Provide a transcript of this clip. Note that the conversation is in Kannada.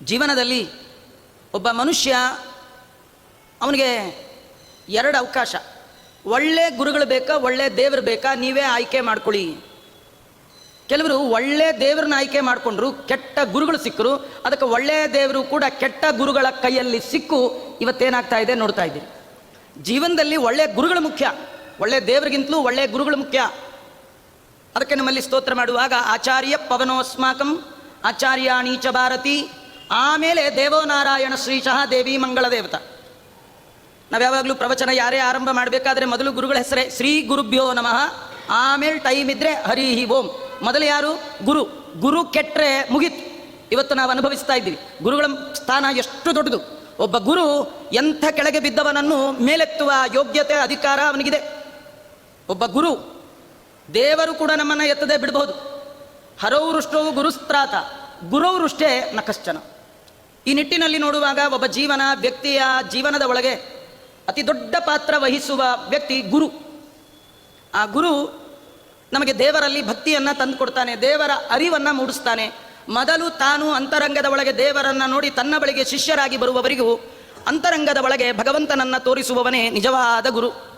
ಜೀವನದಲ್ಲಿ ಒಬ್ಬ ಮನುಷ್ಯ ಅವನಿಗೆ ಎರಡು ಅವಕಾಶ. ಒಳ್ಳೆ ಗುರುಗಳು ಬೇಕಾ, ಒಳ್ಳೆ ದೇವರು ಬೇಕಾ, ನೀವೇ ಆಯ್ಕೆ ಮಾಡ್ಕೊಳ್ಳಿ. ಕೆಲವರು ಒಳ್ಳೆ ದೇವರನ್ನ ಆಯ್ಕೆ ಮಾಡಿಕೊಂಡ್ರು, ಕೆಟ್ಟ ಗುರುಗಳು ಸಿಕ್ಕರು. ಅದಕ್ಕೆ ಒಳ್ಳೆಯ ದೇವರು ಕೂಡ ಕೆಟ್ಟ ಗುರುಗಳ ಕೈಯಲ್ಲಿ ಸಿಕ್ಕು ಇವತ್ತೇನಾಗ್ತಾ ಇದೆ ನೋಡ್ತಾ ಇದ್ದೀರಿ. ಜೀವನದಲ್ಲಿ ಒಳ್ಳೆಯ ಗುರುಗಳು ಮುಖ್ಯ, ಒಳ್ಳೆಯ ದೇವರಿಗಿಂತಲೂ ಒಳ್ಳೆಯ ಗುರುಗಳು ಮುಖ್ಯ. ಅದಕ್ಕೆ ನಮ್ಮಲ್ಲಿ ಸ್ತೋತ್ರ ಮಾಡುವಾಗ ಆಚಾರ್ಯ ಪವನೋಸ್ಮಾಕಂ ಆಚಾರ್ಯಾಣೀಚ ಭಾರತಿ, ಆಮೇಲೆ ದೇವೋ ನಾರಾಯಣ ಶ್ರೀಶಃ ದೇವಿ ಮಂಗಳ ದೇವತಾ. ನಾವು ಯಾವಾಗಲೂ ಪ್ರವಚನ ಯಾರೇ ಆರಂಭ ಮಾಡಬೇಕಾದ್ರೆ ಮೊದಲು ಗುರುಗಳ ಹೆಸರೇ ಶ್ರೀ ಗುರುಭ್ಯೋ ನಮಃ, ಆಮೇಲೆ ಟೈಮ್ ಇದ್ದರೆ ಹರಿ ಓಂ. ಮೊದಲು ಯಾರು? ಗುರು. ಗುರು ಕೆಟ್ಟರೆ ಮುಗಿತು. ಇವತ್ತು ನಾವು ಅನುಭವಿಸ್ತಾ ಇದ್ದೀವಿ. ಗುರುಗಳ ಸ್ಥಾನ ಎಷ್ಟು ದೊಡ್ಡದು. ಒಬ್ಬ ಗುರು ಎಂಥ ಕೆಳಗೆ ಬಿದ್ದವನನ್ನು ಮೇಲೆತ್ತುವ ಯೋಗ್ಯತೆ, ಅಧಿಕಾರ ಅವನಿಗಿದೆ. ಒಬ್ಬ ಗುರು, ದೇವರು ಕೂಡ ನಮ್ಮನ್ನು ಎತ್ತದೇ ಬಿಡಬಹುದು. ಹರೌರುಷ್ಟೋ ಗುರುಸ್ತ್ರಾತ ಗುರೌರುಷ್ಟೇ ನ ಕಶ್ಚನ. ಈ ನಿಟ್ಟಿನಲ್ಲಿ ನೋಡುವಾಗ ಒಬ್ಬ ವ್ಯಕ್ತಿಯ ಜೀವನದ ಒಳಗೆ ಅತಿ ದೊಡ್ಡ ಪಾತ್ರ ವಹಿಸುವ ವ್ಯಕ್ತಿ ಗುರು. ಆ ಗುರು ನಮಗೆ ದೇವರಲ್ಲಿ ಭಕ್ತಿಯನ್ನು ತಂದುಕೊಡ್ತಾನೆ, ದೇವರ ಅರಿವನ್ನು ಮೂಡಿಸ್ತಾನೆ. ಮೊದಲು ತಾನು ಅಂತರಂಗದ ಒಳಗೆ ದೇವರನ್ನು ನೋಡಿ ತನ್ನ ಬಳಿಗೆ ಶಿಷ್ಯರಾಗಿ ಬರುವವರಿಗೂ ಅಂತರಂಗದ ಒಳಗೆ ಭಗವಂತನನ್ನು ತೋರಿಸುವವನೇ ನಿಜವಾದ ಗುರು.